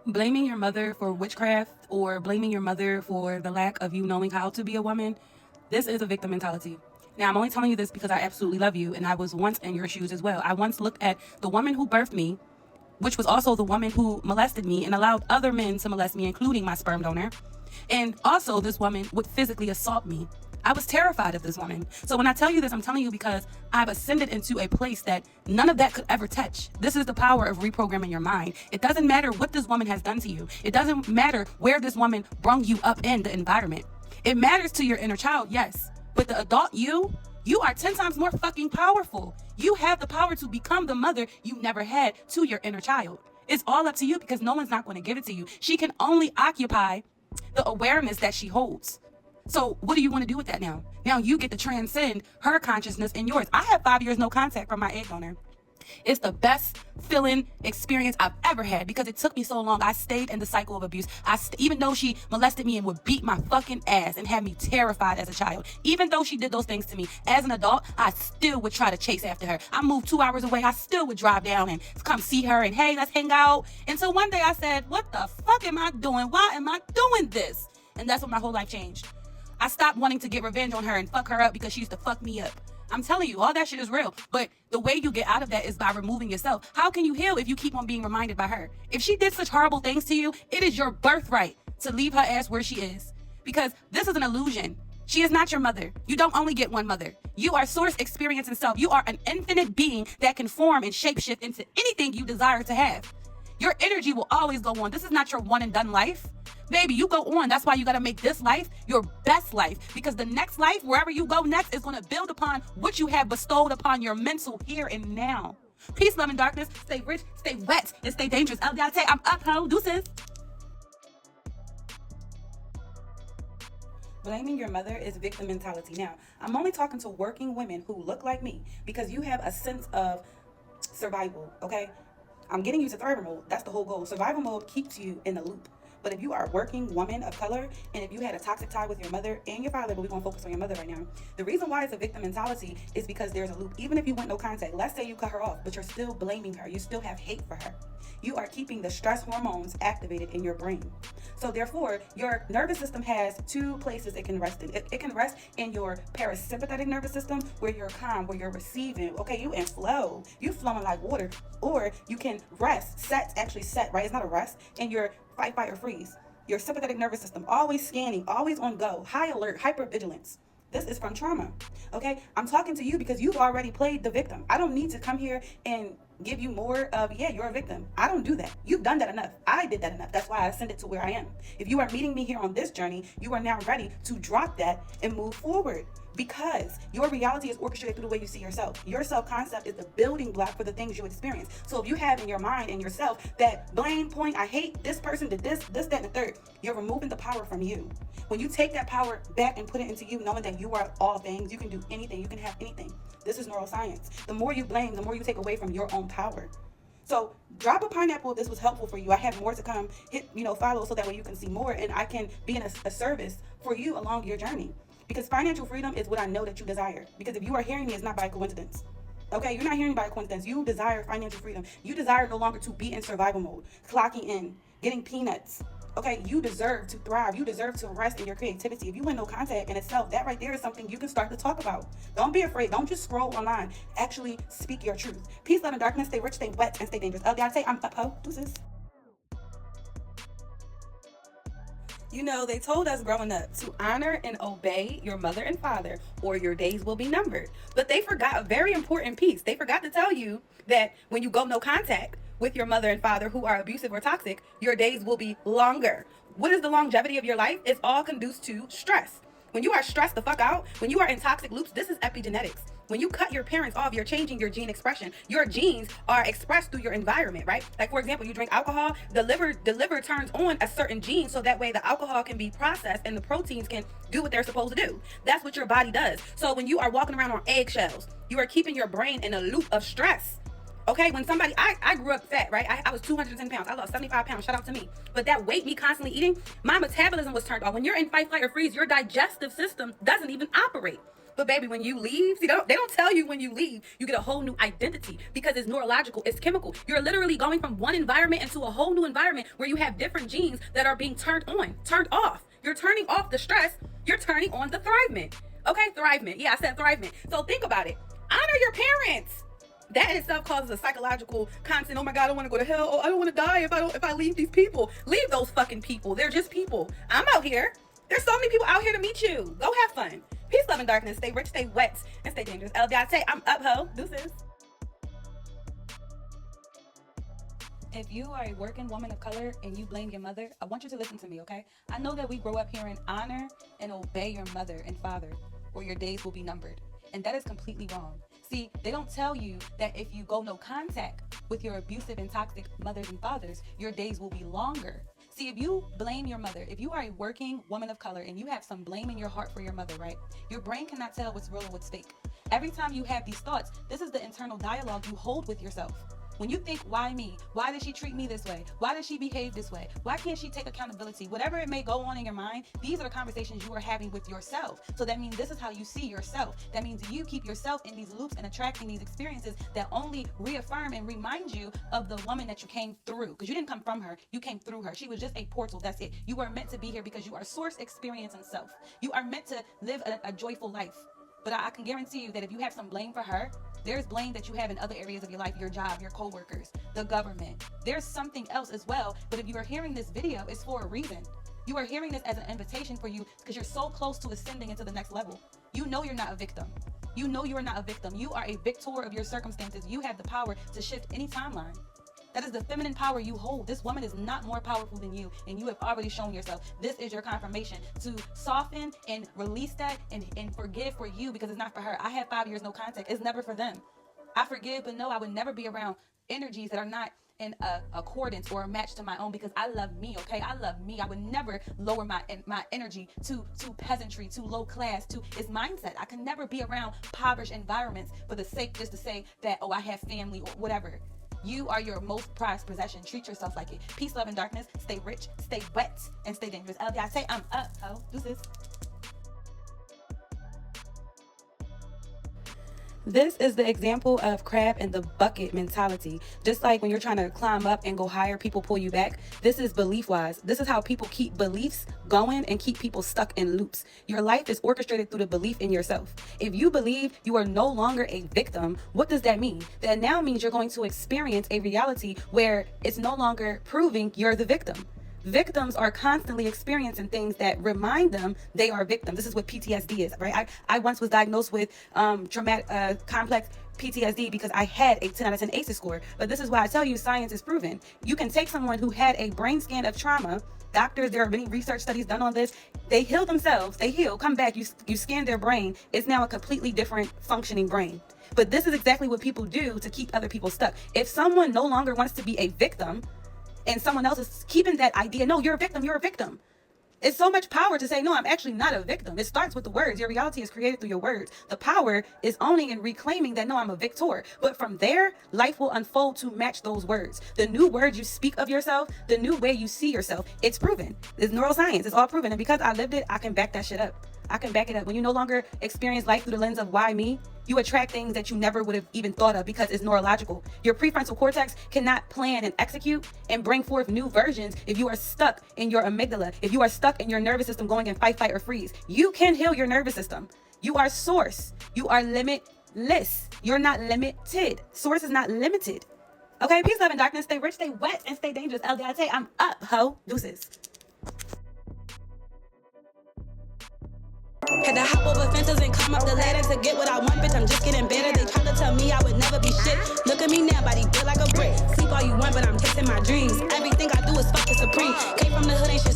Blaming your mother for witchcraft or blaming your mother for the lack of you knowing how to be a woman, this is a victim mentality. Now, I'm only telling you this because I absolutely love you, and I was once in your shoes as well. I once looked at the woman who birthed me, which was also the woman who molested me and allowed other men to molest me, including my sperm donor. And also, this woman would physically assault me. I was terrified of this woman. So when I tell you this, I'm telling you because I've ascended into a place that none of that could ever touch. This is the power of reprogramming your mind. It doesn't matter what this woman has done to you. It doesn't matter where this woman brung you up in the environment. It matters to your inner child, yes. But the adult you are 10 times more fucking powerful. You have the power to become the mother you never had to your inner child. It's all up to you because no one's not going to give it to you. She can only occupy the awareness that she holds. So what do you want to do with that now? Now you get to transcend her consciousness and yours. I have 5 years no contact from my egg donor. It's the best feeling experience I've ever had because it took me so long. I stayed in the cycle of abuse. Even though she molested me and would beat my fucking ass and had me terrified as a child, even though she did those things to me as an adult, I still would try to chase after her. I moved 2 hours away. I still would drive down and come see her and, hey, let's hang out. Until one day I said, what the fuck am I doing? Why am I doing this? And that's when my whole life changed. I stopped wanting to get revenge on her and fuck her up because she used to fuck me up. I'm telling you, all that shit is real. But the way you get out of that is by removing yourself. How can you heal if you keep on being reminded by her? If she did such horrible things to you, it is your birthright to leave her ass where she is. Because this is an illusion. She is not your mother. You don't only get one mother. You are source, experience, and self. You are an infinite being that can form and shapeshift into anything you desire to have. Your energy will always go on. This is not your one and done life. Baby, you go on. That's why you got to make this life your best life. Because the next life, wherever you go next, is going to build upon what you have bestowed upon your mental here and now. Peace, love, and darkness. Stay rich, stay wet, and stay dangerous. El'Deity, I'm up, ho. Deuces. Blaming your mother is victim mentality. Now, I'm only talking to working women who look like me because you have a sense of survival, okay? I'm getting you to survival mode. That's the whole goal. Survival mode keeps you in the loop. But if you are a working woman of color, and if you had a toxic tie with your mother and your father, but we're going to focus on your mother right now, the reason why it's a victim mentality is because there's a loop. Even if you want no contact, let's say you cut her off, but you're still blaming her. You still have hate for her. You are keeping the stress hormones activated in your brain. So therefore, your nervous system has 2 places it can rest in. It can rest in your parasympathetic nervous system, where you're calm, where you're receiving. Okay, you in flow. You flowing like water. Or you can rest, set, right? It's not a rest. In your fight, or freeze. Your sympathetic nervous system, always scanning, always on go, high alert, hypervigilance. This is from trauma, okay? I'm talking to you because you've already played the victim. I don't need to come here and give you more of, yeah, you're a victim. I don't do that. You've done that enough. I did that enough. That's why I ascended to where I am. If you are meeting me here on this journey, you are now ready to drop that and move forward. Because your reality is orchestrated through the way you see yourself. Your self-concept is the building block for the things you experience. So if you have in your mind and yourself that blame, point, I hate this person did this, that, and the third, you're removing the power from you. When you take that power back and put it into you, knowing that you are all things, you can do anything, you can have anything. This is neuroscience. The more you blame, the more you take away from your own power. So drop a pineapple if this was helpful for you. I have more to come. Hit, follow so that way you can see more and I can be in a service for you along your journey. Because financial freedom is what I know that you desire. Because if you are hearing me, it's not by coincidence. Okay, you're not hearing by coincidence. You desire financial freedom. You desire no longer to be in survival mode, clocking in, getting peanuts. Okay, you deserve to thrive. You deserve to rest in your creativity. If you want no contact in itself, that right there is something you can start to talk about. Don't be afraid. Don't just scroll online. Actually speak your truth. Peace, love, and darkness. Stay rich, stay wet, and stay dangerous. El'Deity, I'm up, ho. Deuces. They told us growing up to honor and obey your mother and father, or your days will be numbered. But they forgot a very important piece. They forgot to tell you that when you go no contact with your mother and father who are abusive or toxic, your days will be longer. What is the longevity of your life? It's all conducive to stress. When you are stressed the fuck out, when you are in toxic loops, this is epigenetics. When you cut your parents off, you're changing your gene expression. Your genes are expressed through your environment, right? Like, for example, you drink alcohol, the liver turns on a certain gene so that way the alcohol can be processed and the proteins can do what they're supposed to do. That's what your body does. So when you are walking around on eggshells, you are keeping your brain in a loop of stress. Okay, when somebody, I grew up fat, right? I was 210 pounds. I lost 75 pounds. Shout out to me. But that weight, me constantly eating, my metabolism was turned off. When you're in fight, flight, or freeze, your digestive system doesn't even operate. But baby, when you leave, see, they don't tell you when you leave, you get a whole new identity because it's neurological, it's chemical. You're literally going from one environment into a whole new environment where you have different genes that are being turned on, turned off. You're turning off the stress, you're turning on the thrivement. Okay, thrivement. Yeah, I said thrivement. So think about it. Honor your parents. That in itself causes a psychological constant. Oh my God, I don't want to go to hell. Oh, I don't want to die if I leave these people. Leave those fucking people. They're just people. I'm out here. There's so many people out here to meet you. Go have fun. Peace, love, and darkness. Stay rich, stay wet, and stay dangerous. El'Deity, I'm up, ho. Deuces. If you are a working woman of color and you blame your mother, I want you to listen to me, okay? I know that we grow up hearing honor and obey your mother and father, or your days will be numbered. And that is completely wrong. See, they don't tell you that if you go no contact with your abusive and toxic mothers and fathers, your days will be longer. See, if you blame your mother, if you are a working woman of color and you have some blame in your heart for your mother, right? Your brain cannot tell what's real and what's fake. Every time you have these thoughts, this is the internal dialogue you hold with yourself. When you think, why me? Why did she treat me this way? Why did she behave this way? Why can't she take accountability? Whatever it may go on in your mind, these are the conversations you are having with yourself. So that means this is how you see yourself. That means you keep yourself in these loops and attracting these experiences that only reaffirm and remind you of the woman that you came through. Because you didn't come from her, you came through her. She was just a portal, that's it. You are meant to be here because you are source, experience, and self. You are meant to live a joyful life. But I can guarantee you that if you have some blame for her, there's blame that you have in other areas of your life, your job, your coworkers, the government. There's something else as well. But if you are hearing this video, it's for a reason. You are hearing this as an invitation for you because you're so close to ascending into the next level. You know you're not a victim. You know you are not a victim. You are a victor of your circumstances. You have the power to shift any timeline. That is the feminine power you hold. This woman is not more powerful than you, and you have already shown yourself. This is your confirmation to soften and release that and forgive for you because it's not for her. I had 5 years no contact. It's never for them. I forgive, but no, I would never be around energies that are not in accordance or a match to my own because I love me, okay? I love me. I would never lower my energy to peasantry, to low class, to its mindset. I can never be around impoverished environments for the sake just to say that, oh, I have family or whatever. You are your most prized possession. Treat yourself like it. Peace, love, and darkness. Stay rich, stay wet, and stay dangerous. El'Deity, I'm up, ho. Deuces. This is the example of crab in the bucket mentality. Just like when you're trying to climb up and go higher, people pull you back. This is belief-wise. This is how people keep beliefs going and keep people stuck in loops. Your life is orchestrated through the belief in yourself. If you believe you are no longer a victim, what does that mean? That now means you're going to experience a reality where it's no longer proving you're the victim. Victims are constantly experiencing things that remind them they are victims. This is what PTSD is, right? I once was diagnosed with traumatic complex PTSD because I had a 10 out of 10 ACEs score. But this is why I tell you science is proven. You can take someone who had a brain scan of trauma. Doctors, there are many research studies done on this. They heal themselves. They heal, come back. You scan their brain. It's now a completely different functioning brain. But this is exactly what people do to keep other people stuck. If someone no longer wants to be a victim, and someone else is keeping that idea, no, you're a victim, you're a victim. It's so much power to say, no, I'm actually not a victim. It starts with the words. Your reality is created through your words. The power is owning and reclaiming that, no, I'm a victor. But from there, life will unfold to match those words. The new words you speak of yourself, the new way you see yourself, it's proven. It's neuroscience. It's all proven. And because I lived it, I can back that shit up. I can back it up. When you no longer experience life through the lens of why me, you attract things that you never would have even thought of because it's neurological. Your prefrontal cortex cannot plan and execute and bring forth new versions if you are stuck in your amygdala, if you are stuck in your nervous system going in fight, flight, or freeze. You can heal your nervous system. You are source. You are limitless. You're not limited. Source is not limited. Okay, peace, love, and darkness. Stay rich, stay wet, and stay dangerous. El'Deity, I'm up, ho. Deuces. Had to hop over fences and climb up the ladder to get what I want, bitch, I'm just getting better. They tried to tell me I would never be shit. Look at me now, body built like a brick. Sleep all you want, but I'm chasing my dreams. Everything I do is fucking supreme. Came from the hood, ain't shit